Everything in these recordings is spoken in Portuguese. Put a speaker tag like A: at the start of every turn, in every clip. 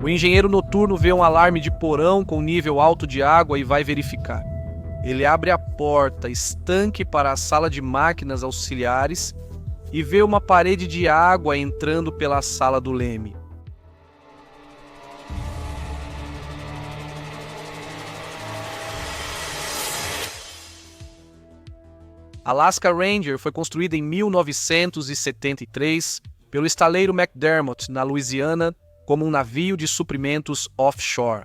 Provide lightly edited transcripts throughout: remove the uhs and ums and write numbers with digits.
A: O engenheiro noturno vê um alarme de porão com nível alto de água e vai verificar. Ele abre a porta estanque para a sala de máquinas auxiliares e vê uma parede de água entrando pela sala do leme. A Alaska Ranger foi construída em 1973 pelo estaleiro McDermott, na Louisiana, como um navio de suprimentos offshore.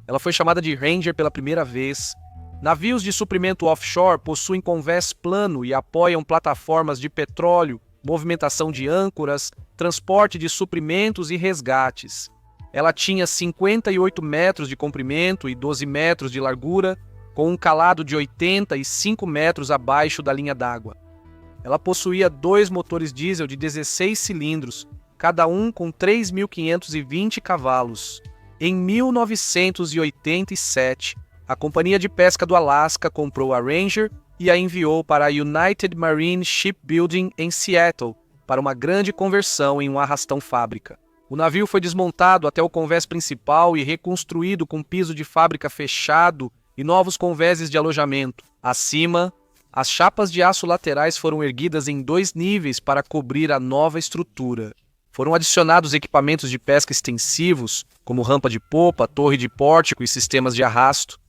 A: Ela foi chamada de Ranger pela primeira vez. Navios de suprimento offshore possuem convés plano e apoiam plataformas de petróleo, movimentação de âncoras, transporte de suprimentos e resgates. Ela tinha 58 metros de comprimento e 12 metros de largura, com um calado de 85 metros abaixo da linha d'água. Ela possuía 2 motores diesel de 16 cilindros, cada um com 3.520 cavalos. Em 1987, a Companhia de Pesca do Alasca comprou a Ranger e a enviou para a United Marine Shipbuilding em Seattle para uma grande conversão em um arrastão fábrica. O navio foi desmontado até o convés principal e reconstruído com piso de fábrica fechado e novos convéses de alojamento. Acima, as chapas de aço laterais foram erguidas em 2 níveis para cobrir a nova estrutura. Foram adicionados equipamentos de pesca extensivos, como rampa de popa, torre de pórtico e sistemas de arrasto.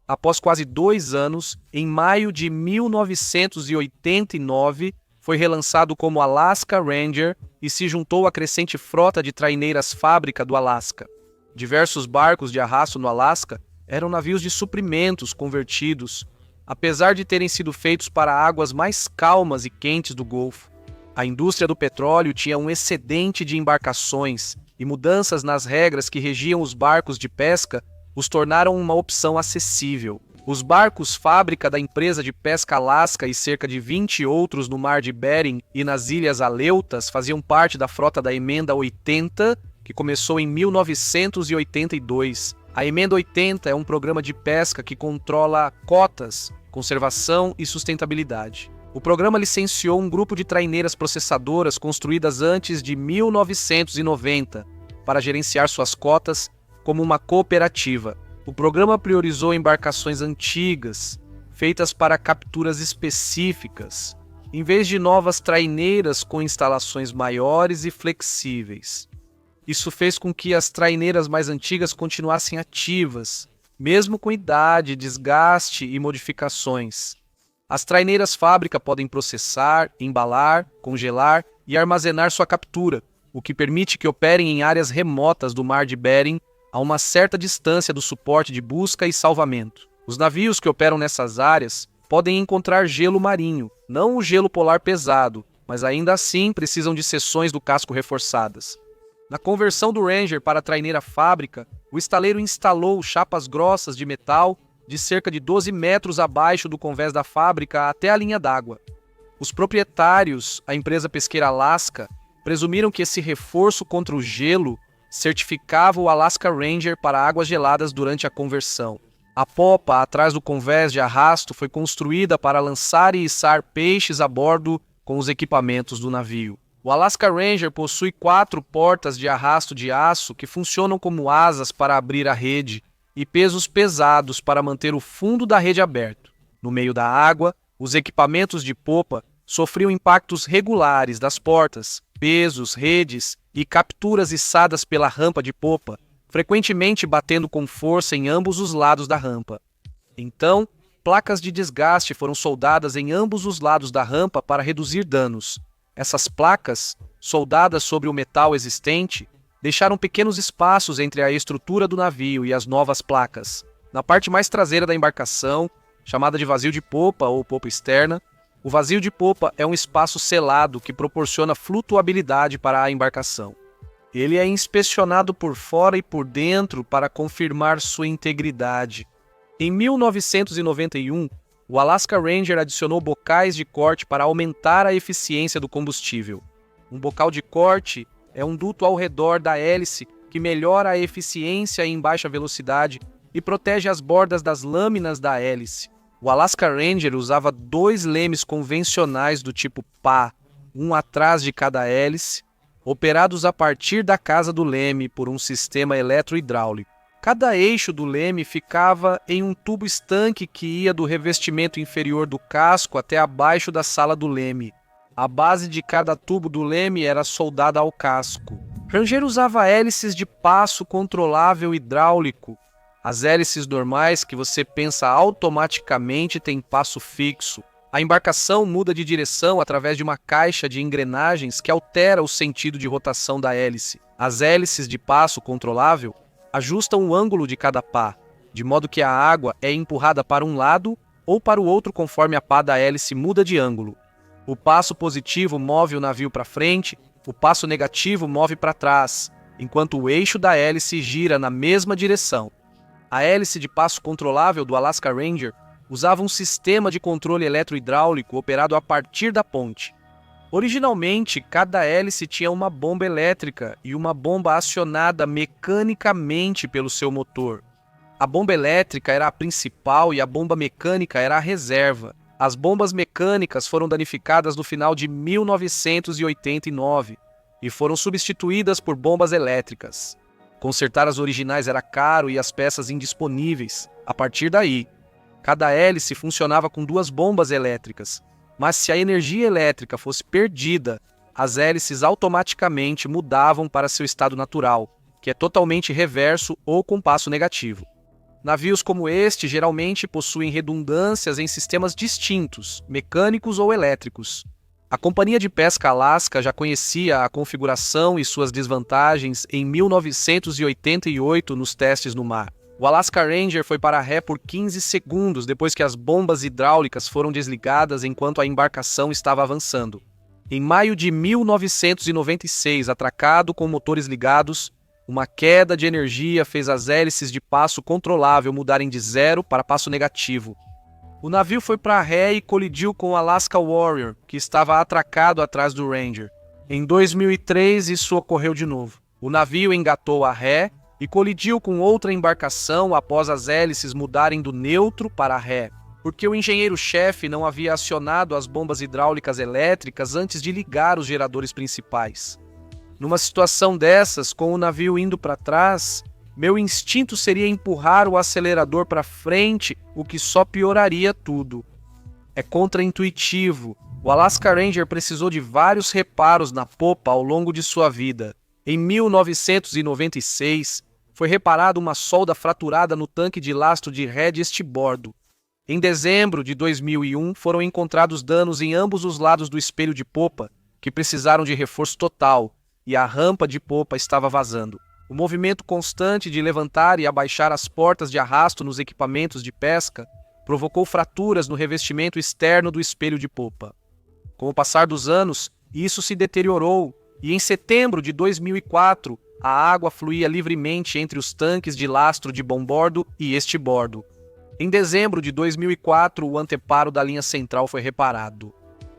A: Após quase 2 anos, em maio de 1989, foi relançado como Alaska Ranger e se juntou à crescente frota de traineiras fábrica do Alasca. Diversos barcos de arrasto no Alasca eram navios de suprimentos convertidos, apesar de terem sido feitos para águas mais calmas e quentes do Golfo. A indústria do petróleo tinha um excedente de embarcações e mudanças nas regras que regiam os barcos de pesca os tornaram uma opção acessível. Os barcos fábrica da empresa de pesca Alaska e cerca de 20 outros no mar de Bering e nas Ilhas Aleutas faziam parte da frota da Emenda 80, que começou em 1982. A Emenda 80 é um programa de pesca que controla cotas, conservação e sustentabilidade. O programa licenciou um grupo de traineiras processadoras construídas antes de 1990 para gerenciar suas cotas como uma cooperativa. O programa priorizou embarcações antigas, feitas para capturas específicas, em vez de novas traineiras com instalações maiores e flexíveis. Isso fez com que as traineiras mais antigas continuassem ativas, mesmo com idade, desgaste e modificações. As traineiras fábrica podem processar, embalar, congelar e armazenar sua captura, o que permite que operem em áreas remotas do mar de Bering a uma certa distância do suporte de busca e salvamento. Os navios que operam nessas áreas podem encontrar gelo marinho, não o gelo polar pesado, mas ainda assim precisam de seções do casco reforçadas. Na conversão do Ranger para a traineira fábrica, o estaleiro instalou chapas grossas de metal de cerca de 12 metros abaixo do convés da fábrica até a linha d'água. Os proprietários, a empresa pesqueira Alaska, presumiram que esse reforço contra o gelo certificava o Alaska Ranger para águas geladas durante a conversão. A popa atrás do convés de arrasto foi construída para lançar e içar peixes a bordo com os equipamentos do navio. O Alaska Ranger possui 4 portas de arrasto de aço que funcionam como asas para abrir a rede e pesos pesados para manter o fundo da rede aberto. No meio da água, os equipamentos de popa sofriam impactos regulares das portas, pesos, redes e capturas içadas pela rampa de popa, frequentemente batendo com força em ambos os lados da rampa. Então, placas de desgaste foram soldadas em ambos os lados da rampa para reduzir danos. Essas placas, soldadas sobre o metal existente, deixaram pequenos espaços entre a estrutura do navio e as novas placas. Na parte mais traseira da embarcação, chamada de vazio de popa ou popa externa, o vazio de popa é um espaço selado que proporciona flutuabilidade para a embarcação. Ele é inspecionado por fora e por dentro para confirmar sua integridade. Em 1991, o Alaska Ranger adicionou bocais de corte para aumentar a eficiência do combustível. Um bocal de corte é um duto ao redor da hélice que melhora a eficiência em baixa velocidade e protege as bordas das lâminas da hélice. O Alaska Ranger usava 2 lemes convencionais do tipo PA, um atrás de cada hélice, operados a partir da casa do leme por um sistema eletrohidráulico. Cada eixo do leme ficava em um tubo estanque que ia do revestimento inferior do casco até abaixo da sala do leme. A base de cada tubo do leme era soldada ao casco. Ranger usava hélices de passo controlável hidráulico. As hélices normais que você pensa automaticamente têm passo fixo. A embarcação muda de direção através de uma caixa de engrenagens que altera o sentido de rotação da hélice. As hélices de passo controlável ajustam o ângulo de cada pá, de modo que a água é empurrada para um lado ou para o outro conforme a pá da hélice muda de ângulo. O passo positivo move o navio para frente, o passo negativo move para trás, enquanto o eixo da hélice gira na mesma direção. A hélice de passo controlável do Alaska Ranger usava um sistema de controle eletrohidráulico operado a partir da ponte. Originalmente, cada hélice tinha uma bomba elétrica e uma bomba acionada mecanicamente pelo seu motor. A bomba elétrica era a principal e a bomba mecânica era a reserva. As bombas mecânicas foram danificadas no final de 1989 e foram substituídas por bombas elétricas. Consertar as originais era caro e as peças indisponíveis. A partir daí, cada hélice funcionava com 2 bombas elétricas. Mas se a energia elétrica fosse perdida, as hélices automaticamente mudavam para seu estado natural, que é totalmente reverso ou com passo negativo. Navios como este geralmente possuem redundâncias em sistemas distintos, mecânicos ou elétricos. A Companhia de Pesca Alaska já conhecia a configuração e suas desvantagens em 1988 nos testes no mar. O Alaska Ranger foi para ré por 15 segundos depois que as bombas hidráulicas foram desligadas enquanto a embarcação estava avançando. Em maio de 1996, atracado com motores ligados, uma queda de energia fez as hélices de passo controlável mudarem de 0 para passo negativo. O navio foi para ré e colidiu com o Alaska Warrior, que estava atracado atrás do Ranger. Em 2003, isso ocorreu de novo. O navio engatou a ré e colidiu com outra embarcação após as hélices mudarem do neutro para ré, porque o engenheiro-chefe não havia acionado as bombas hidráulicas elétricas antes de ligar os geradores principais. Numa situação dessas, com o navio indo para trás, meu instinto seria empurrar o acelerador para frente, o que só pioraria tudo. É contraintuitivo. O Alaska Ranger precisou de vários reparos na popa ao longo de sua vida. Em 1996, foi reparada uma solda fraturada no tanque de lastro de ré de estibordo. Em dezembro de 2001, foram encontrados danos em ambos os lados do espelho de popa, que precisaram de reforço total, e a rampa de popa estava vazando. O movimento constante de levantar e abaixar as portas de arrasto nos equipamentos de pesca provocou fraturas no revestimento externo do espelho de popa. Com o passar dos anos, isso se deteriorou, e em setembro de 2004, a água fluía livremente entre os tanques de lastro de bombordo e estibordo. Em dezembro de 2004, o anteparo da linha central foi reparado.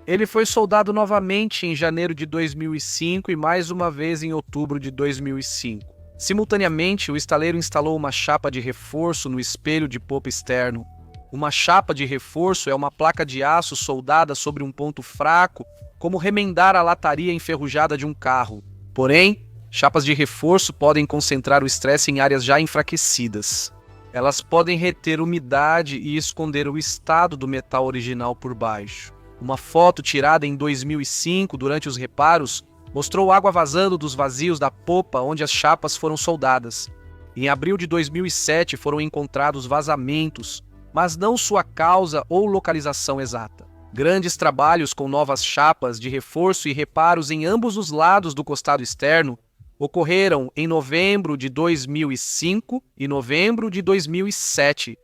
A: Ele foi soldado novamente em janeiro de 2005 e mais uma vez em outubro de 2005. Simultaneamente, o estaleiro instalou uma chapa de reforço no espelho de popa externo. Uma chapa de reforço é uma placa de aço soldada sobre um ponto fraco, como remendar a lataria enferrujada de um carro. Porém, chapas de reforço podem concentrar o estresse em áreas já enfraquecidas. Elas podem reter umidade e esconder o estado do metal original por baixo. Uma foto tirada em 2005 durante os reparos mostrou água vazando dos vazios da popa onde as chapas foram soldadas. Em abril de 2007 foram encontrados vazamentos, mas não sua causa ou localização exata. Grandes trabalhos com novas chapas de reforço e reparos em ambos os lados do costado externo ocorreram em novembro de 2005 e novembro de 2007.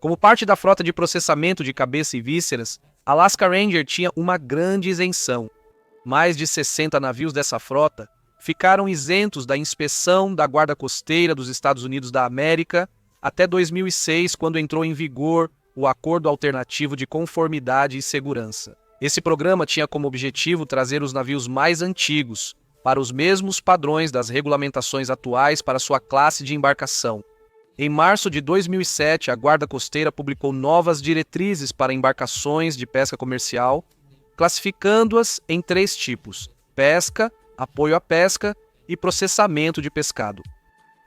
A: Como parte da frota de processamento de cabeça e vísceras, Alaska Ranger tinha uma grande isenção. Mais de 60 navios dessa frota ficaram isentos da inspeção da Guarda Costeira dos Estados Unidos da América até 2006, quando entrou em vigor o Acordo Alternativo de Conformidade e Segurança. Esse programa tinha como objetivo trazer os navios mais antigos para os mesmos padrões das regulamentações atuais para sua classe de embarcação. Em março de 2007, a Guarda Costeira publicou novas diretrizes para embarcações de pesca comercial, classificando-as em 3 tipos: pesca, apoio à pesca e processamento de pescado.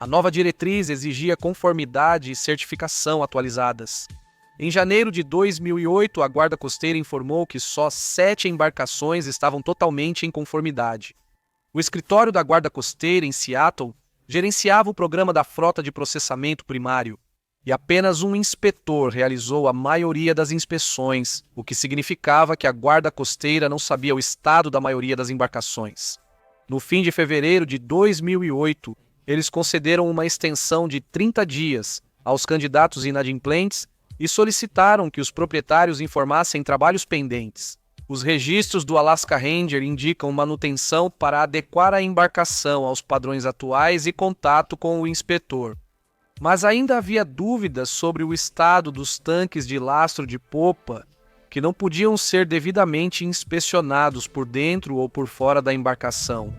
A: A nova diretriz exigia conformidade e certificação atualizadas. Em janeiro de 2008, a Guarda Costeira informou que só 7 embarcações estavam totalmente em conformidade. O escritório da Guarda Costeira, em Seattle, gerenciava o programa da frota de processamento primário, e apenas um inspetor realizou a maioria das inspeções, o que significava que a Guarda Costeira não sabia o estado da maioria das embarcações. No fim de fevereiro de 2008, eles concederam uma extensão de 30 dias aos candidatos inadimplentes e solicitaram que os proprietários informassem trabalhos pendentes. Os registros do Alaska Ranger indicam manutenção para adequar a embarcação aos padrões atuais e contato com o inspetor. Mas ainda havia dúvidas sobre o estado dos tanques de lastro de popa, que não podiam ser devidamente inspecionados por dentro ou por fora da embarcação.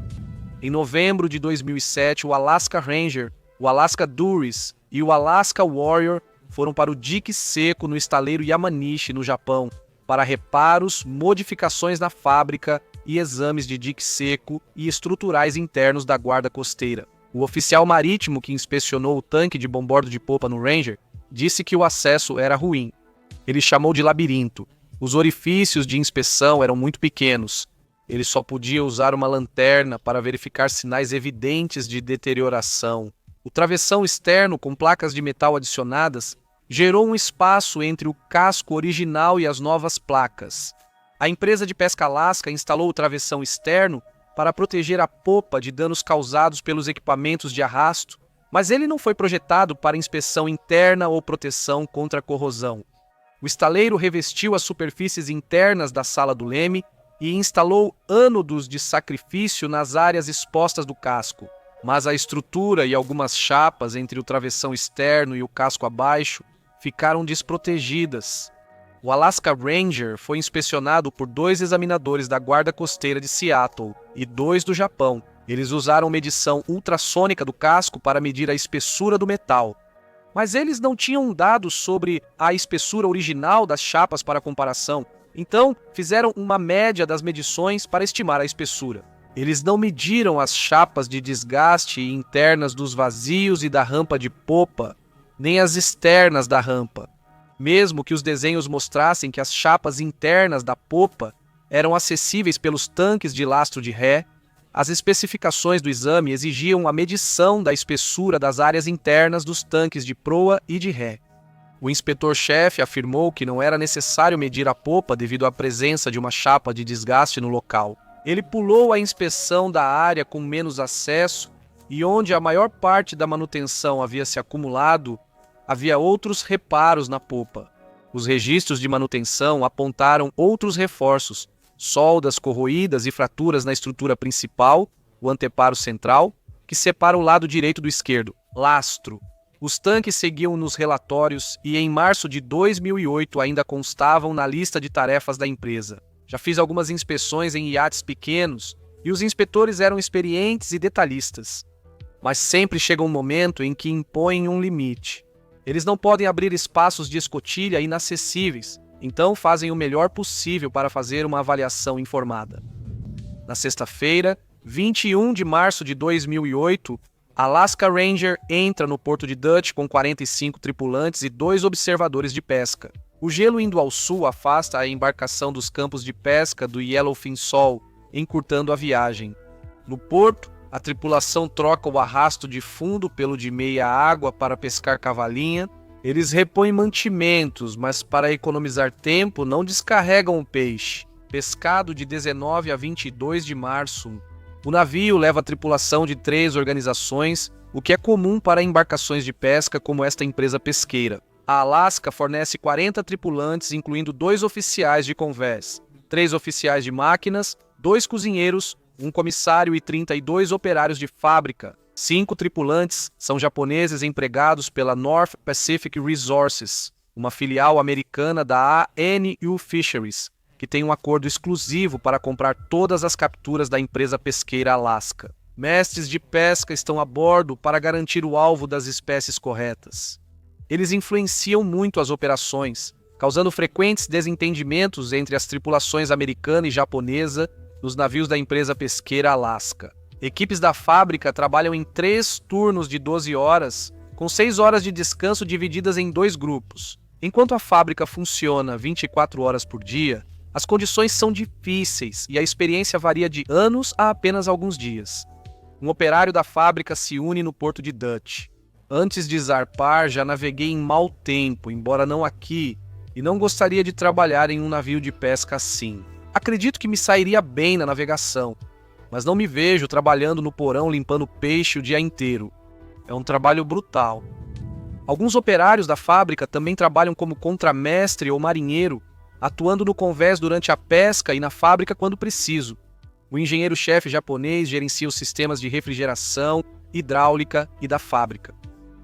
A: Em novembro de 2007, o Alaska Ranger, o Alaska Duris e o Alaska Warrior foram para o dique seco no estaleiro Yamanishi, no Japão, para reparos, modificações na fábrica e exames de dique seco e estruturais internos da Guarda Costeira. O oficial marítimo que inspecionou o tanque de bombordo de popa no Ranger disse que o acesso era ruim. Ele chamou de labirinto. Os orifícios de inspeção eram muito pequenos. Ele só podia usar uma lanterna para verificar sinais evidentes de deterioração. O travessão externo com placas de metal adicionadas gerou um espaço entre o casco original e as novas placas. A empresa de pesca Alaska instalou o travessão externo para proteger a popa de danos causados pelos equipamentos de arrasto, mas ele não foi projetado para inspeção interna ou proteção contra a corrosão. O estaleiro revestiu as superfícies internas da sala do leme e instalou ânodos de sacrifício nas áreas expostas do casco, mas a estrutura e algumas chapas entre o travessão externo e o casco abaixo ficaram desprotegidas. O Alaska Ranger foi inspecionado por 2 examinadores da Guarda Costeira de Seattle e 2 do Japão. Eles usaram medição ultrassônica do casco para medir a espessura do metal. Mas eles não tinham dados sobre a espessura original das chapas para comparação, então fizeram uma média das medições para estimar a espessura. Eles não mediram as chapas de desgaste internas dos vazios e da rampa de popa, nem as externas da rampa. Mesmo que os desenhos mostrassem que as chapas internas da popa eram acessíveis pelos tanques de lastro de ré, as especificações do exame exigiam a medição da espessura das áreas internas dos tanques de proa e de ré. O inspetor-chefe afirmou que não era necessário medir a popa devido à presença de uma chapa de desgaste no local. Ele pulou a inspeção da área com menos acesso e onde a maior parte da manutenção havia se acumulado, havia outros reparos na popa. Os registros de manutenção apontaram outros reforços, soldas corroídas e fraturas na estrutura principal, o anteparo central, que separa o lado direito do esquerdo, lastro. Os tanques seguiam nos relatórios e em março de 2008 ainda constavam na lista de tarefas da empresa. Já fiz algumas inspeções em iates pequenos e os inspetores eram experientes e detalhistas. Mas sempre chega um momento em que impõem um limite. Eles não podem abrir espaços de escotilha inacessíveis, então fazem o melhor possível para fazer uma avaliação informada. Na sexta-feira, 21 de março de 2008, Alaska Ranger entra no porto de Dutch com 45 tripulantes e 2 observadores de pesca. O gelo indo ao sul afasta a embarcação dos campos de pesca do Yellowfin Sol, encurtando a viagem. No porto, a tripulação troca o arrasto de fundo pelo de meia água para pescar cavalinha. Eles repõem mantimentos, mas para economizar tempo não descarregam o peixe. Pescado de 19 a 22 de março. O navio leva a tripulação de 3 organizações, o que é comum para embarcações de pesca como esta empresa pesqueira. A Alaska fornece 40 tripulantes, incluindo 2 oficiais de convés, 3 oficiais de máquinas, 2 cozinheiros, 1 comissário e 32 operários de fábrica. 5 tripulantes são japoneses empregados pela North Pacific Resources, uma filial americana da ANU Fisheries, que tem um acordo exclusivo para comprar todas as capturas da empresa pesqueira Alaska. Mestres de pesca estão a bordo para garantir o alvo das espécies corretas. Eles influenciam muito as operações, causando frequentes desentendimentos entre as tripulações americana e japonesa nos navios da empresa pesqueira Alaska. Equipes da fábrica trabalham em 3 turnos de 12 horas, com 6 horas de descanso divididas em 2 grupos. Enquanto a fábrica funciona 24 horas por dia, as condições são difíceis e a experiência varia de anos a apenas alguns dias. Um operário da fábrica se une no porto de Dutch. Antes de zarpar, já naveguei em mau tempo, embora não aqui, e não gostaria de trabalhar em um navio de pesca assim. Acredito que me sairia bem na navegação, mas não me vejo trabalhando no porão limpando peixe o dia inteiro. É um trabalho brutal. Alguns operários da fábrica também trabalham como contramestre ou marinheiro, atuando no convés durante a pesca e na fábrica quando preciso. O engenheiro-chefe japonês gerencia os sistemas de refrigeração, hidráulica e da fábrica.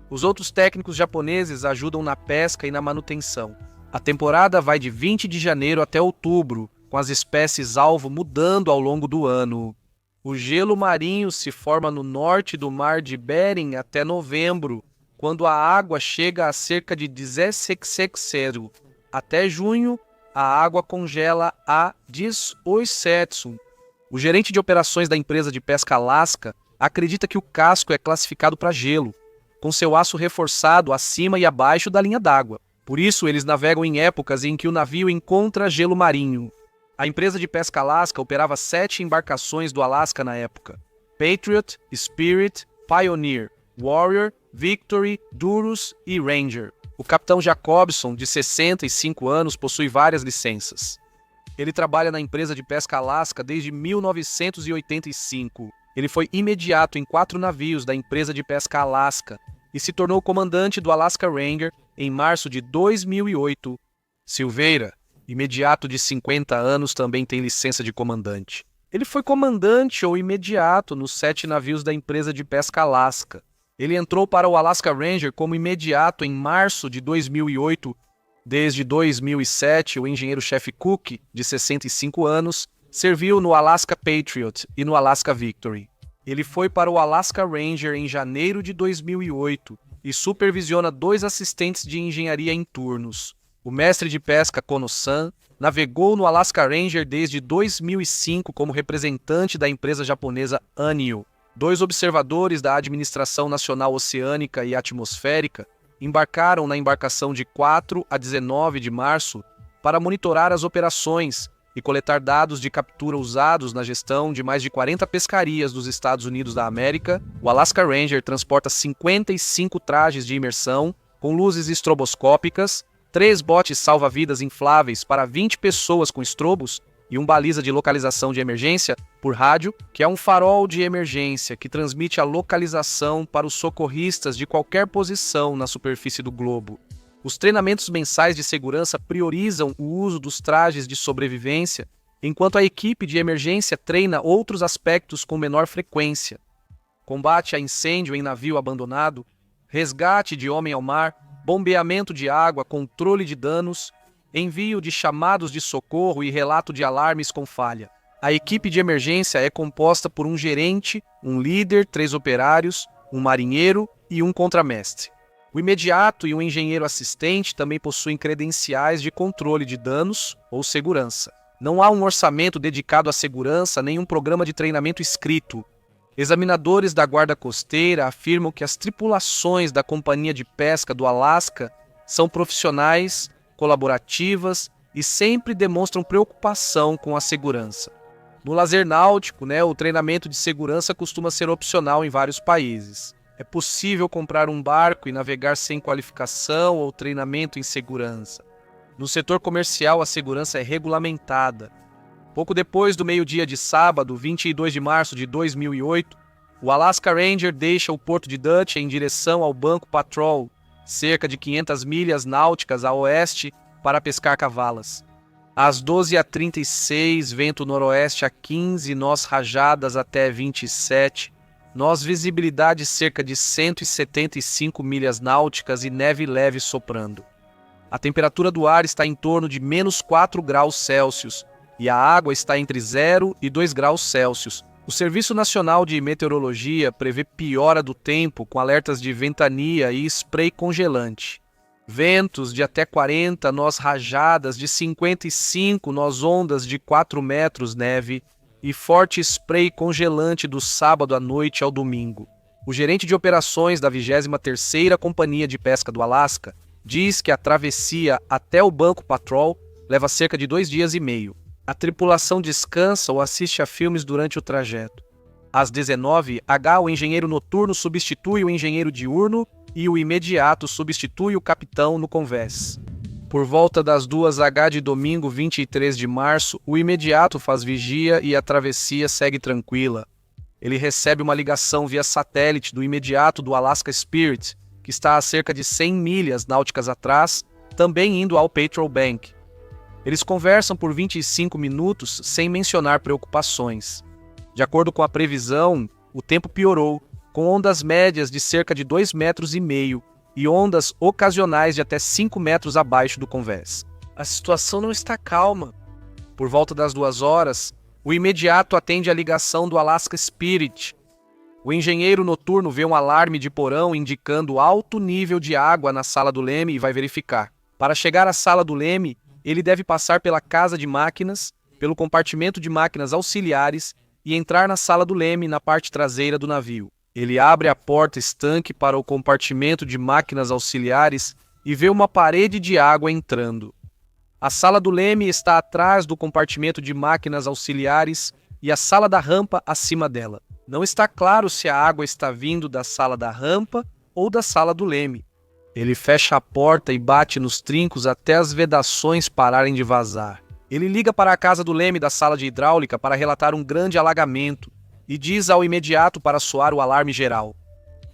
A: Os outros técnicos japoneses ajudam na pesca e na manutenção. A temporada vai de 20 de janeiro até outubro, com as espécies-alvo mudando ao longo do ano. O gelo marinho se forma no norte do mar de Bering até novembro, quando a água chega a cerca de 16°C. Até junho, a água congela a 18°C. O gerente de operações da empresa de pesca Alaska acredita que o casco é classificado para gelo, com seu aço reforçado acima e abaixo da linha d'água. Por isso, eles navegam em épocas em que o navio encontra gelo marinho. A empresa de pesca Alaska operava 7 embarcações do Alasca na época: Patriot, Spirit, Pioneer, Warrior, Victory, Durus e Ranger. O capitão Jacobson, de 65 anos, possui várias licenças. Ele trabalha na empresa de pesca Alaska desde 1985. Ele foi imediato em 4 navios da empresa de pesca Alaska e se tornou comandante do Alaska Ranger em março de 2008. Silveira, imediato de 50 anos, também tem licença de comandante. Ele foi comandante ou imediato nos 7 navios da empresa de pesca Alaska. Ele entrou para o Alaska Ranger como imediato em março de 2008. Desde 2007, o engenheiro-chefe Cook, de 65 anos, serviu no Alaska Patriot e no Alaska Victory. Ele foi para o Alaska Ranger em janeiro de 2008 e supervisiona 2 assistentes de engenharia em turnos. O mestre de pesca Kono-san navegou no Alaska Ranger desde 2005 como representante da empresa japonesa Anio. 2 observadores da Administração Nacional Oceânica e Atmosférica embarcaram na embarcação de 4 a 19 de março para monitorar as operações e coletar dados de captura usados na gestão de mais de 40 pescarias dos Estados Unidos da América. O Alaska Ranger transporta 55 trajes de imersão com luzes estroboscópicas, 3 botes salva-vidas infláveis para 20 pessoas com estrobos e um baliza de localização de emergência por rádio, que é um farol de emergência que transmite a localização para os socorristas de qualquer posição na superfície do globo. Os treinamentos mensais de segurança priorizam o uso dos trajes de sobrevivência, enquanto a equipe de emergência treina outros aspectos com menor frequência: combate a incêndio em navio abandonado, resgate de homem ao mar, bombeamento de água, controle de danos, envio de chamados de socorro e relato de alarmes com falha. A equipe de emergência é composta por um gerente, um líder, 3 operários, um marinheiro e um contramestre. O imediato e o engenheiro assistente também possuem credenciais de controle de danos ou segurança. Não há um orçamento dedicado à segurança nem um programa de treinamento escrito. Examinadores da Guarda Costeira afirmam que as tripulações da Companhia de Pesca do Alasca são profissionais, colaborativas e sempre demonstram preocupação com a segurança. No lazer náutico, o treinamento de segurança costuma ser opcional em vários países. É possível comprar um barco e navegar sem qualificação ou treinamento em segurança. No setor comercial, a segurança é regulamentada. Pouco depois do meio-dia de sábado, 22 de março de 2008, o Alaska Ranger deixa o porto de Dutch em direção ao Banco Patrol, cerca de 500 milhas náuticas a oeste, para pescar cavalas. Às 12h36, vento noroeste a 15, nós rajadas até 27, nós visibilidade cerca de 175 milhas náuticas e neve leve soprando. A temperatura do ar está em torno de menos 4 graus Celsius e a água está entre 0 e 2 graus Celsius. O Serviço Nacional de Meteorologia prevê piora do tempo com alertas de ventania e spray congelante. Ventos de até 40 nós rajadas, de 55 nós ondas de 4 metros neve, e forte spray congelante do sábado à noite ao domingo. O gerente de operações da 23ª Companhia de Pesca do Alasca diz que a travessia até o Banco Patrol leva cerca de 2 dias e meio. A tripulação descansa ou assiste a filmes durante o trajeto. Às 19h, o engenheiro noturno substitui o engenheiro diurno e o imediato substitui o capitão no convés. Por volta das 2h de domingo 23 de março, o imediato faz vigia e a travessia segue tranquila. Ele recebe uma ligação via satélite do imediato do Alaska Spirit, que está a cerca de 100 milhas náuticas atrás, também indo ao Patrol Bank. Eles conversam por 25 minutos sem mencionar preocupações. De acordo com a previsão, o tempo piorou, com ondas médias de cerca de 2,5 metros e ondas ocasionais de até 5 metros abaixo do convés. A situação não está calma. Por volta das 2h, o imediato atende a ligação do Alaska Spirit. O engenheiro noturno vê um alarme de porão indicando alto nível de água na sala do leme e vai verificar. Para chegar à sala do leme, ele deve passar pela casa de máquinas, pelo compartimento de máquinas auxiliares e entrar na sala do leme na parte traseira do navio. Ele abre a porta estanque para o compartimento de máquinas auxiliares e vê uma parede de água entrando. A sala do leme está atrás do compartimento de máquinas auxiliares e a sala da rampa acima dela. Não está claro se a água está vindo da sala da rampa ou da sala do leme. Ele fecha a porta e bate nos trincos até as vedações pararem de vazar. Ele liga para a casa do leme da sala de hidráulica para relatar um grande alagamento e diz ao imediato para soar o alarme geral.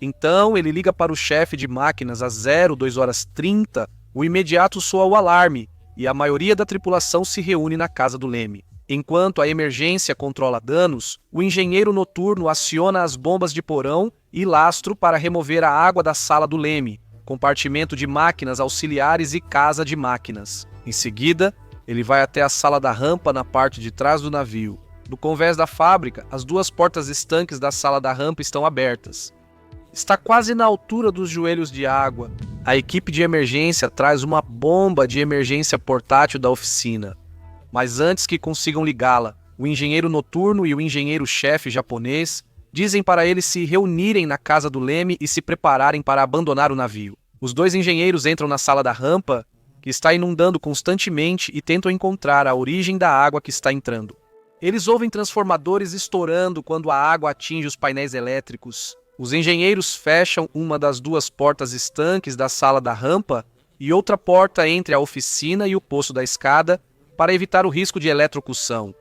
A: Então ele liga para o chefe de máquinas às 02h30, o imediato soa o alarme e a maioria da tripulação se reúne na casa do leme. Enquanto a emergência controla danos, o engenheiro noturno aciona as bombas de porão e lastro para remover a água da sala do leme, compartimento de máquinas auxiliares e casa de máquinas. Em seguida, ele vai até a sala da rampa na parte de trás do navio. No convés da fábrica, as 2 portas estanques da sala da rampa estão abertas. Está quase na altura dos joelhos de água. A equipe de emergência traz uma bomba de emergência portátil da oficina. Mas antes que consigam ligá-la, o engenheiro noturno e o engenheiro-chefe japonês dizem para eles se reunirem na casa do leme e se prepararem para abandonar o navio. Os 2 engenheiros entram na sala da rampa, que está inundando constantemente, e tentam encontrar a origem da água que está entrando. Eles ouvem transformadores estourando quando a água atinge os painéis elétricos. Os engenheiros fecham uma das 2 portas estanques da sala da rampa e outra porta entre a oficina e o poço da escada para evitar o risco de eletrocução.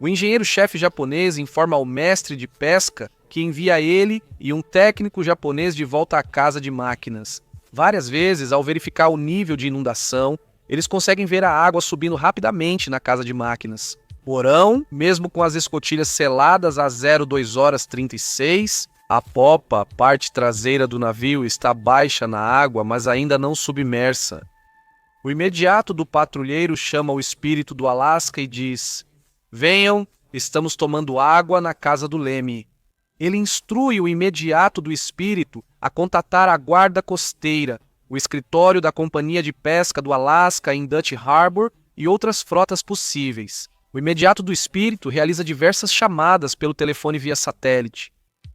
A: O engenheiro-chefe japonês informa ao mestre de pesca que envia ele e um técnico japonês de volta à casa de máquinas. Várias vezes, ao verificar o nível de inundação, eles conseguem ver a água subindo rapidamente na casa de máquinas. Porão, mesmo com as escotilhas seladas às 02h36, a popa, parte traseira do navio, está baixa na água, mas ainda não submersa. O imediato do patrulheiro chama o espírito do Alasca e diz: "Venham, estamos tomando água na casa do leme." Ele instrui o imediato do espírito a contatar a guarda costeira, o escritório da Companhia de Pesca do Alasca em Dutch Harbor e outras frotas possíveis. O imediato do espírito realiza diversas chamadas pelo telefone via satélite.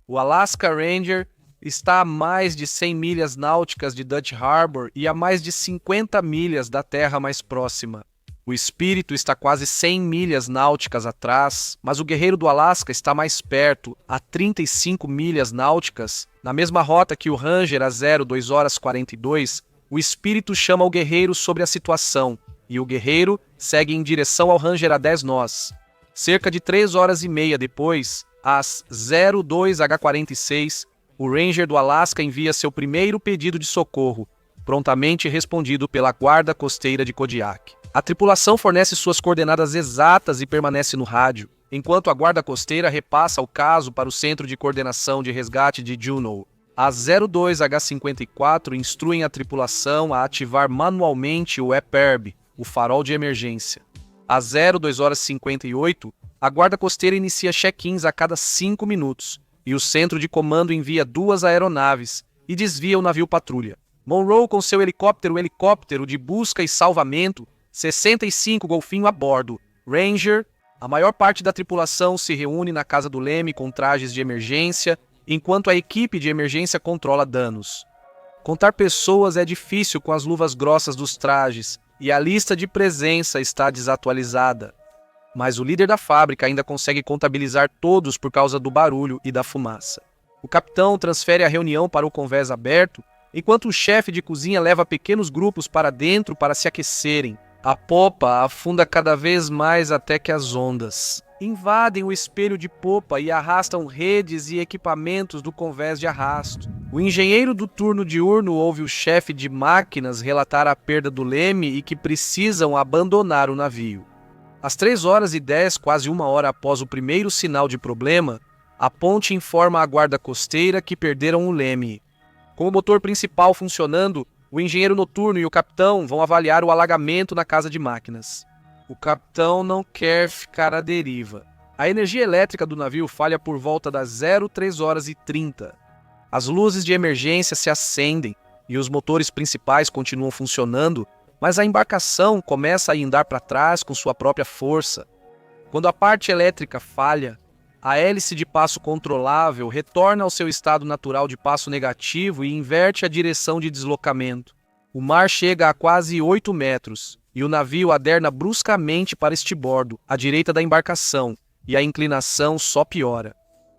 A: O Alaska Ranger está a mais de 100 milhas náuticas de Dutch Harbor e a mais de 50 milhas da terra mais próxima. O espírito está quase 100 milhas náuticas atrás, mas o guerreiro do Alasca está mais perto, a 35 milhas náuticas. Na mesma rota que o Ranger a 02h42, o espírito chama o guerreiro sobre a situação, e o guerreiro segue em direção ao Ranger a 10 nós. Cerca de 3h30 depois, às 02h46, o Ranger do Alasca envia seu primeiro pedido de socorro, prontamente respondido pela guarda costeira de Kodiak. A tripulação fornece suas coordenadas exatas e permanece no rádio, enquanto a guarda costeira repassa o caso para o Centro de Coordenação de Resgate de Juneau. Às 02h54, instruem a tripulação a ativar manualmente o EPIRB, o farol de emergência. Às 02h58, a guarda costeira inicia check-ins a cada 5 minutos, e o centro de comando envia 2 aeronaves e desvia o navio patrulha. Monroe com seu helicóptero de busca e salvamento, 65 Golfinho a bordo, Ranger, A maior parte da tripulação se reúne na casa do leme com trajes de emergência, enquanto a equipe de emergência controla danos. Contar pessoas é difícil com as luvas grossas dos trajes, e a lista de presença está desatualizada. Mas o líder da fábrica ainda consegue contabilizar todos por causa do barulho e da fumaça. O capitão transfere a reunião para o convés aberto, enquanto o chefe de cozinha leva pequenos grupos para dentro para se aquecerem. A popa afunda cada vez mais até que as ondas invadem o espelho de popa e arrastam redes e equipamentos do convés de arrasto. O engenheiro do turno diurno ouve o chefe de máquinas relatar a perda do leme e que precisam abandonar o navio. Às 3h10, quase uma hora após o primeiro sinal de problema, a ponte informa a guarda costeira que perderam o leme. Com o motor principal funcionando, o engenheiro noturno e o capitão vão avaliar o alagamento na casa de máquinas. O capitão não quer ficar à deriva. A energia elétrica do navio falha por volta das 03h30. As luzes de emergência se acendem e os motores principais continuam funcionando, mas a embarcação começa a andar para trás com sua própria força. Quando a parte elétrica falha, a hélice de passo controlável retorna ao seu estado natural de passo negativo e inverte a direção de deslocamento. O mar chega a quase 8 metros e o navio aderna bruscamente para estibordo, à direita da embarcação, e a inclinação só piora.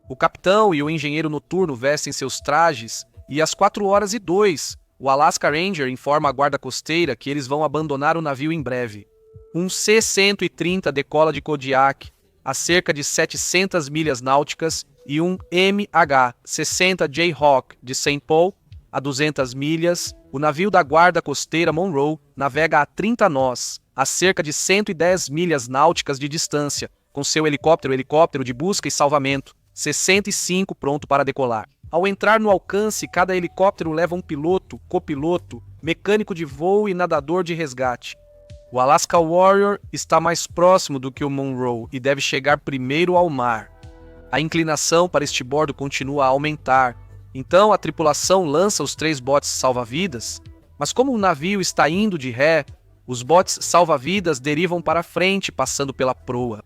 A: O capitão e o engenheiro noturno vestem seus trajes e às 4h02, o Alaska Ranger informa a guarda costeira que eles vão abandonar o navio em breve. Um C-130 decola de Kodiak a cerca de 700 milhas náuticas e um MH-60 Jayhawk de St. Paul a 200 milhas. O navio da guarda costeira Monroe navega a 30 nós, a cerca de 110 milhas náuticas de distância, com seu helicóptero de busca e salvamento, 65 pronto para decolar. Ao entrar no alcance, cada helicóptero leva um piloto, copiloto, mecânico de voo e nadador de resgate. O Alaska Warrior está mais próximo do que o Monroe e deve chegar primeiro ao mar. A inclinação para estibordo continua a aumentar, então a tripulação lança os 3 botes salva-vidas, mas como o navio está indo de ré, os botes salva-vidas derivam para frente passando pela proa.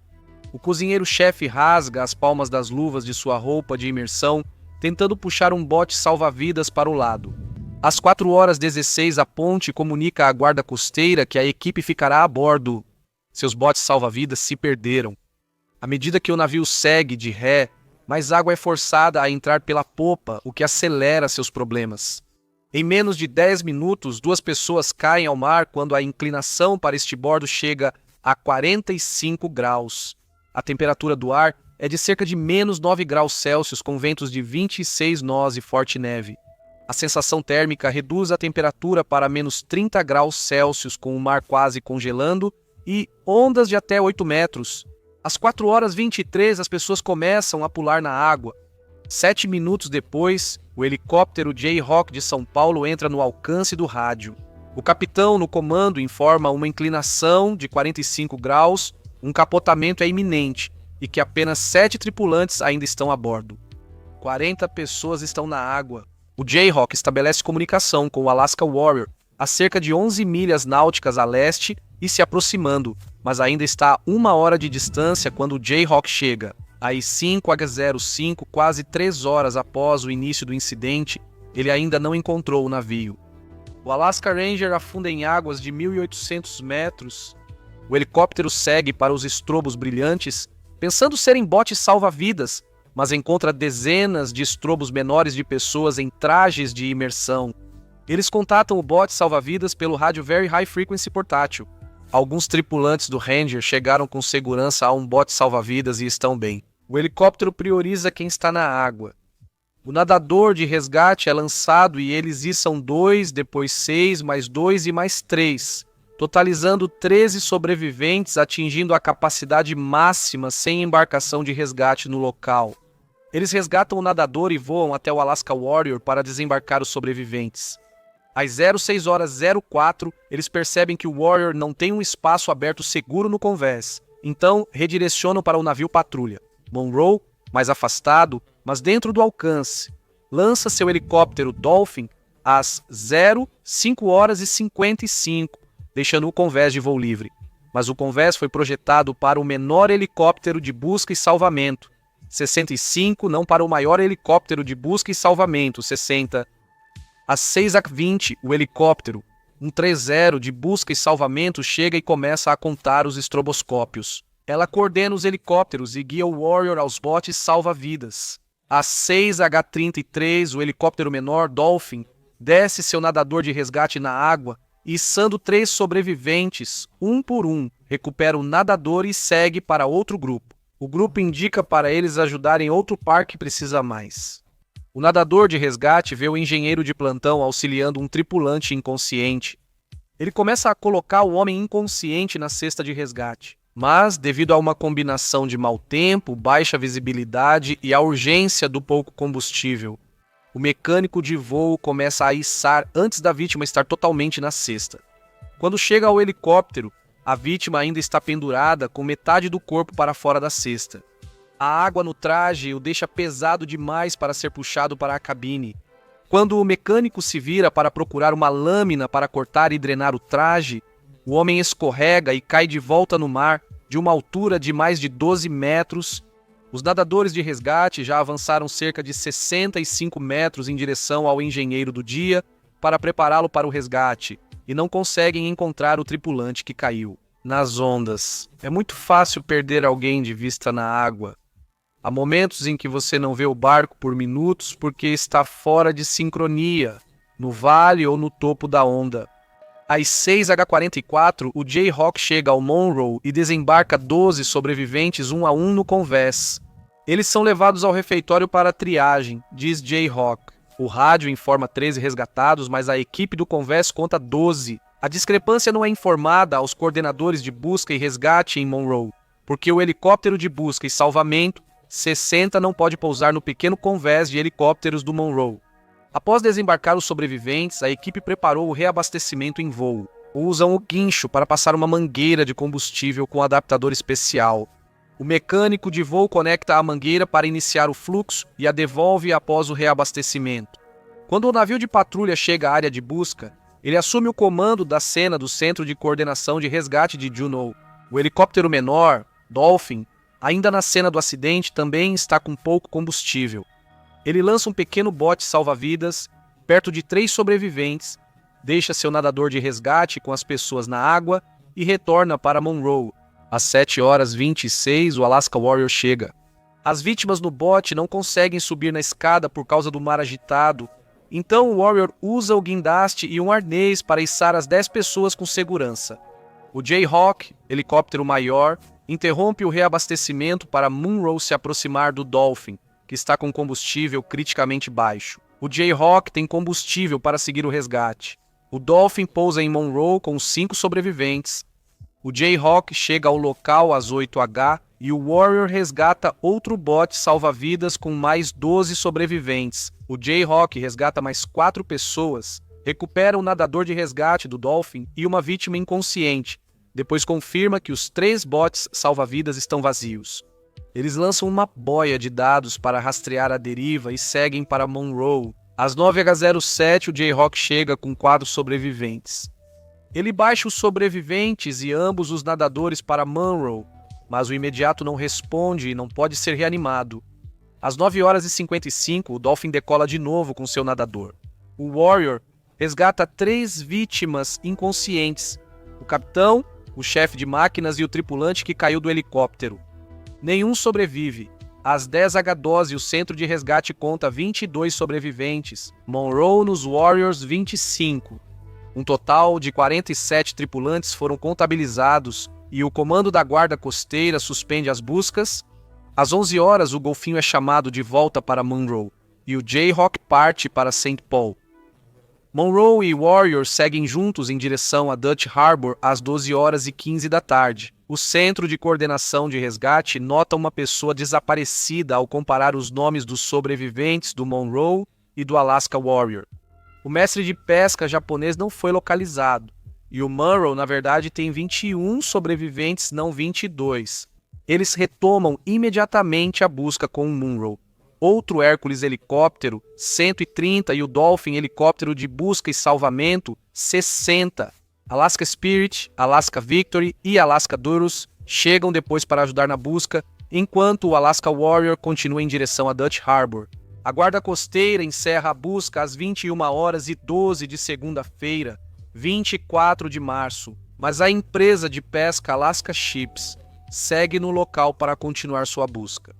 A: O cozinheiro-chefe rasga as palmas das luvas de sua roupa de imersão, tentando puxar um bote salva-vidas para o lado. Às 4h16, a ponte comunica à guarda costeira que a equipe ficará a bordo. Seus botes salva-vidas se perderam. À medida que o navio segue de ré, mais água é forçada a entrar pela popa, o que acelera seus problemas. Em menos de 10 minutos, 2 pessoas caem ao mar quando a inclinação para estibordo chega a 45 graus. A temperatura do ar é de cerca de menos 9 graus Celsius, com ventos de 26 nós e forte neve. A sensação térmica reduz a temperatura para menos 30 graus Celsius, com o mar quase congelando, e ondas de até 8 metros. Às 4h23, as pessoas começam a pular na água. 7 minutos depois, o helicóptero Jayhawk de São Paulo entra no alcance do rádio. O capitão no comando informa uma inclinação de 45 graus, um capotamento é iminente e que apenas 7 tripulantes ainda estão a bordo. 40 pessoas estão na água. O Jayhawk estabelece comunicação com o Alaska Warrior a cerca de 11 milhas náuticas a leste e se aproximando, mas ainda está a 1 hora de distância quando o Jayhawk chega. Às 5h05, quase 3 horas após o início do incidente, ele ainda não encontrou o navio. O Alaska Ranger afunda em águas de 1.800 metros. O helicóptero segue para os estrobos brilhantes, pensando serem botes salva-vidas, mas encontra dezenas de estrobos menores de pessoas em trajes de imersão. Eles contatam o bote salva-vidas pelo rádio Very High Frequency portátil. Alguns tripulantes do Ranger chegaram com segurança a um bote salva-vidas e estão bem. O helicóptero prioriza quem está na água. O nadador de resgate é lançado e eles içam 2, depois 6, mais 2 e mais 3, totalizando 13 sobreviventes, atingindo a capacidade máxima sem embarcação de resgate no local. Eles resgatam o nadador e voam até o Alaska Warrior para desembarcar os sobreviventes. Às 06h04, eles percebem que o Warrior não tem um espaço aberto seguro no convés, então redirecionam para o navio patrulha. Monroe, mais afastado, mas dentro do alcance, lança seu helicóptero Dolphin às 05h55, deixando o convés de voo livre. mas o Convés foi projetado para o menor helicóptero de busca e salvamento, 65, não para o maior helicóptero de busca e salvamento, 60. Às 6h20, o helicóptero, 130 de busca e salvamento, chega e começa a contar os estroboscópios. Ela coordena os helicópteros e guia o Warrior aos botes salva-vidas. Às 6h33, o helicóptero menor, Dolphin, desce seu nadador de resgate na água e, içando 3 sobreviventes, um por um, recupera o nadador e segue para outro grupo. O grupo indica para eles ajudarem outro par que precisa mais. O nadador de resgate vê o engenheiro de plantão auxiliando um tripulante inconsciente. Ele começa a colocar o homem inconsciente na cesta de resgate, mas, devido a uma combinação de mau tempo, baixa visibilidade e a urgência do pouco combustível, o mecânico de voo começa a içar antes da vítima estar totalmente na cesta. Quando chega ao helicóptero, a vítima ainda está pendurada com metade do corpo para fora da cesta. A água no traje o deixa pesado demais para ser puxado para a cabine. Quando o mecânico se vira para procurar uma lâmina para cortar e drenar o traje, o homem escorrega e cai de volta no mar, de uma altura de mais de 12 metros. Os nadadores de resgate já avançaram cerca de 65 metros em direção ao engenheiro do dia para prepará-lo para o resgate, e não conseguem encontrar o tripulante que caiu. Nas ondas. É muito fácil perder alguém de vista na água. Há momentos em que você não vê o barco por minutos porque está fora de sincronia, no vale ou no topo da onda. Às 6h44, o Jayhawk chega ao Monroe e desembarca 12 sobreviventes um a um no Convés. Eles são levados ao refeitório para triagem, diz Jayhawk. O rádio informa 13 resgatados, mas a equipe do Convés conta 12. A discrepância não é informada aos coordenadores de busca e resgate em Monroe, porque o helicóptero de busca e salvamento 60 não pode pousar no pequeno Convés de helicópteros do Monroe. Após desembarcar os sobreviventes, a equipe preparou o reabastecimento em voo. Usam o guincho para passar uma mangueira de combustível com adaptador especial. O mecânico de voo conecta a mangueira para iniciar o fluxo e a devolve após o reabastecimento. Quando o navio de patrulha chega à área de busca, ele assume o comando da cena do Centro de Coordenação de Resgate de Juneau. O helicóptero menor, Dolphin, ainda na cena do acidente, também está com pouco combustível. Ele lança um pequeno bote salva-vidas perto de 3 sobreviventes, deixa seu nadador de resgate com as pessoas na água e retorna para Monroe. Às 7h26, o Alaska Warrior chega. As vítimas no bote não conseguem subir na escada por causa do mar agitado, então o Warrior usa o guindaste e um arnês para içar as 10 pessoas com segurança. O Jayhawk, helicóptero maior, interrompe o reabastecimento para Monroe se aproximar do Dolphin, que está com combustível criticamente baixo. O Jayhawk tem combustível para seguir o resgate. O Dolphin pousa em Monroe com 5 sobreviventes. O Jayhawk chega ao local às 8h e o Warrior resgata outro bote salva-vidas com mais 12 sobreviventes. O Jayhawk resgata mais 4 pessoas, recupera o nadador de resgate do Dolphin e uma vítima inconsciente. Depois confirma que os 3 botes salva-vidas estão vazios. Eles lançam uma boia de dados para rastrear a deriva e seguem para Monroe. Às 9h07, o Jayhawk chega com 4 sobreviventes. Ele baixa os sobreviventes e ambos os nadadores para Monroe, mas o imediato não responde e não pode ser reanimado. Às 9h55, o Dolphin decola de novo com seu nadador. O Warrior resgata 3 vítimas inconscientes: o capitão, o chefe de máquinas e o tripulante que caiu do helicóptero. Nenhum sobrevive. Às 10h12, o centro de resgate conta 22 sobreviventes. Monroe nos Warriors 25. Um total de 47 tripulantes foram contabilizados e o comando da guarda costeira suspende as buscas. Às 11h, o golfinho é chamado de volta para Monroe e o Jayhawk parte para St. Paul. Monroe e Warrior seguem juntos em direção a Dutch Harbor às 12h15 da tarde. O Centro de Coordenação de Resgate nota uma pessoa desaparecida ao comparar os nomes dos sobreviventes do Monroe e do Alaska Warrior. O mestre de pesca japonês não foi localizado, e o Monroe, na verdade, tem 21 sobreviventes, não 22. Eles retomam imediatamente a busca com o Monroe. Outro Hércules helicóptero, 130, e o Dolphin helicóptero de busca e salvamento, 60. Alaska Spirit, Alaska Victory e Alaska Doros chegam depois para ajudar na busca, enquanto o Alaska Warrior continua em direção a Dutch Harbor. A Guarda Costeira encerra a busca às 21h12 de segunda-feira, 24 de março, mas a empresa de pesca Alaska Ships segue no local para continuar sua busca.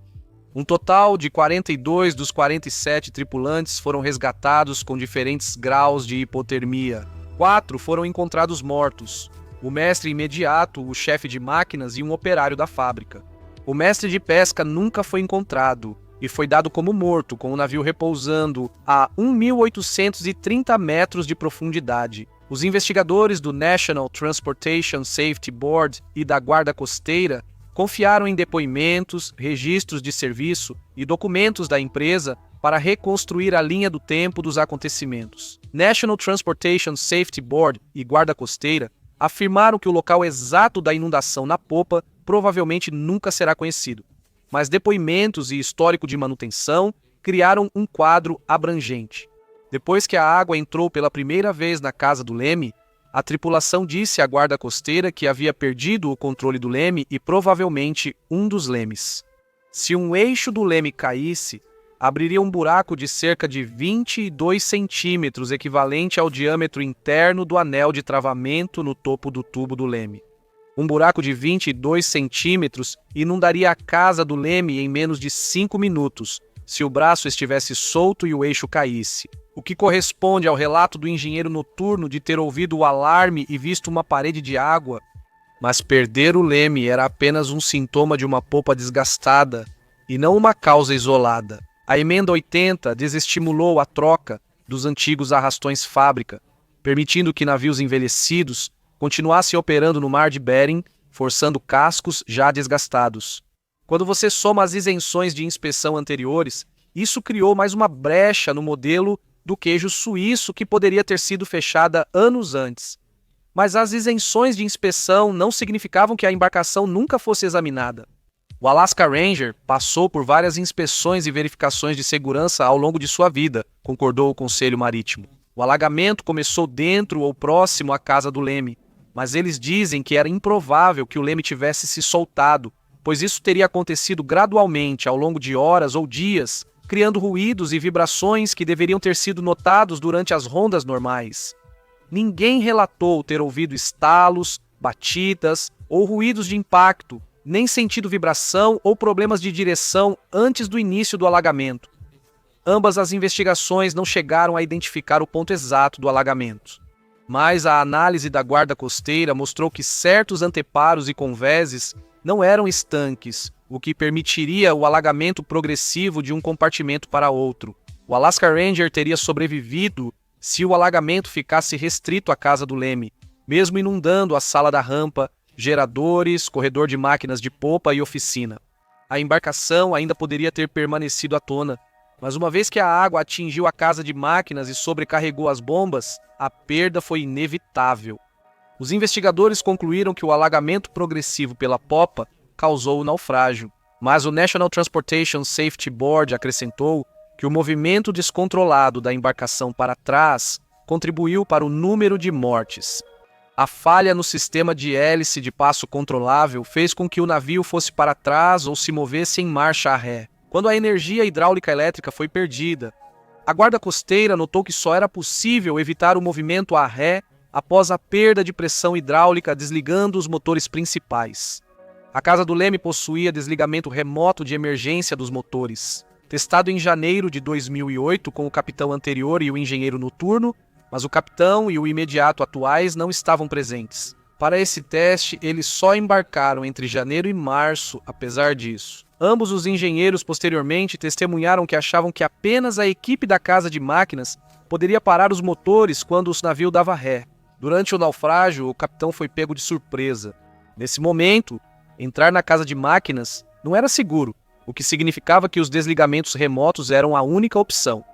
A: Um total de 42 dos 47 tripulantes foram resgatados com diferentes graus de hipotermia. 4 foram encontrados mortos: o mestre imediato, o chefe de máquinas e um operário da fábrica. O mestre de pesca nunca foi encontrado e foi dado como morto, com o navio repousando a 1.830 metros de profundidade. Os investigadores do National Transportation Safety Board e da Guarda Costeira confiaram em depoimentos, registros de serviço e documentos da empresa para reconstruir a linha do tempo dos acontecimentos. National Transportation Safety Board e Guarda Costeira afirmaram que o local exato da inundação na popa provavelmente nunca será conhecido, mas depoimentos e histórico de manutenção criaram um quadro abrangente. Depois que a água entrou pela primeira vez na casa do leme, a tripulação disse à guarda costeira que havia perdido o controle do leme e provavelmente um dos lemes. Se um eixo do leme caísse, abriria um buraco de cerca de 22 centímetros, equivalente ao diâmetro interno do anel de travamento no topo do tubo do leme. Um buraco de 22 centímetros inundaria a casa do leme em menos de 5 minutos, se o braço estivesse solto e o eixo caísse, o que corresponde ao relato do engenheiro noturno de ter ouvido o alarme e visto uma parede de água. Mas perder o leme era apenas um sintoma de uma popa desgastada e não uma causa isolada. A Emenda 80 desestimulou a troca dos antigos arrastões fábrica, permitindo que navios envelhecidos continuassem operando no mar de Bering, forçando cascos já desgastados. Quando você soma as isenções de inspeção anteriores, isso criou mais uma brecha no modelo do queijo suíço que poderia ter sido fechada anos antes. Mas as isenções de inspeção não significavam que a embarcação nunca fosse examinada. O Alaska Ranger passou por várias inspeções e verificações de segurança ao longo de sua vida, concordou o Conselho Marítimo. O alagamento começou dentro ou próximo à casa do leme, mas eles dizem que era improvável que o leme tivesse se soltado, pois isso teria acontecido gradualmente ao longo de horas ou dias, criando ruídos e vibrações que deveriam ter sido notados durante as rondas normais. Ninguém relatou ter ouvido estalos, batidas ou ruídos de impacto, nem sentido vibração ou problemas de direção antes do início do alagamento. Ambas as investigações não chegaram a identificar o ponto exato do alagamento. Mas a análise da guarda costeira mostrou que certos anteparos e convéses não eram estanques, o que permitiria o alagamento progressivo de um compartimento para outro. O Alaska Ranger teria sobrevivido se o alagamento ficasse restrito à casa do leme, mesmo inundando a sala da rampa, geradores, corredor de máquinas de popa e oficina. A embarcação ainda poderia ter permanecido à tona, mas uma vez que a água atingiu a casa de máquinas e sobrecarregou as bombas, a perda foi inevitável. Os investigadores concluíram que o alagamento progressivo pela popa causou o naufrágio, mas o National Transportation Safety Board acrescentou que o movimento descontrolado da embarcação para trás contribuiu para o número de mortes. A falha no sistema de hélice de passo controlável fez com que o navio fosse para trás ou se movesse em marcha a ré, quando a energia hidráulica elétrica foi perdida. A guarda costeira notou que só era possível evitar o movimento a ré após a perda de pressão hidráulica desligando os motores principais. A casa do leme possuía desligamento remoto de emergência dos motores, testado em janeiro de 2008 com o capitão anterior e o engenheiro noturno, mas o capitão e o imediato atuais não estavam presentes. Para esse teste, eles só embarcaram entre janeiro e março, apesar disso. Ambos os engenheiros posteriormente testemunharam que achavam que apenas a equipe da casa de máquinas poderia parar os motores quando o navio dava ré. Durante o naufrágio, o capitão foi pego de surpresa. Nesse momento, entrar na casa de máquinas não era seguro, o que significava que os desligamentos remotos eram a única opção.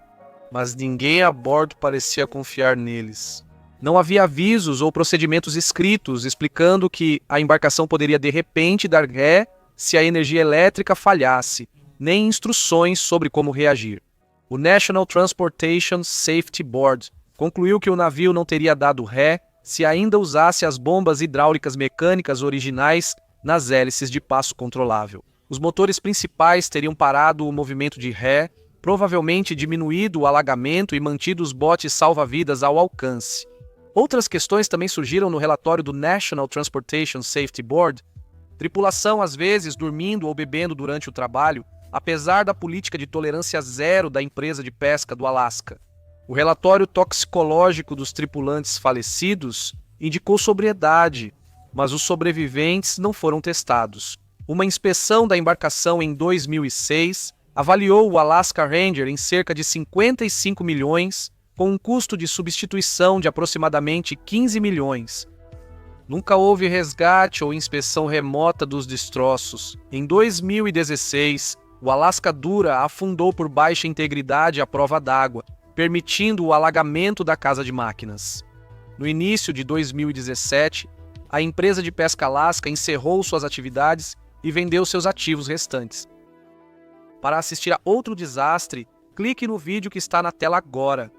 A: Mas ninguém a bordo parecia confiar neles. Não havia avisos ou procedimentos escritos explicando que a embarcação poderia de repente dar ré se a energia elétrica falhasse, nem instruções sobre como reagir. O National Transportation Safety Board concluiu que o navio não teria dado ré se ainda usasse as bombas hidráulicas mecânicas originais nas hélices de passo controlável. Os motores principais teriam parado o movimento de ré, provavelmente diminuído o alagamento e mantido os botes salva-vidas ao alcance. Outras questões também surgiram no relatório do National Transportation Safety Board. Tripulação às vezes dormindo ou bebendo durante o trabalho, apesar da política de tolerância zero da empresa de pesca do Alasca. O relatório toxicológico dos tripulantes falecidos indicou sobriedade, mas os sobreviventes não foram testados. Uma inspeção da embarcação em 2006 avaliou o Alaska Ranger em cerca de 55 milhões, com um custo de substituição de aproximadamente 15 milhões. Nunca houve resgate ou inspeção remota dos destroços. Em 2016, o Alaska Dura afundou por baixa integridade à prova d'água, permitindo o alagamento da casa de máquinas. No início de 2017, a empresa de pesca Alaska encerrou suas atividades e vendeu seus ativos restantes. Para assistir a outro desastre, clique no vídeo que está na tela agora.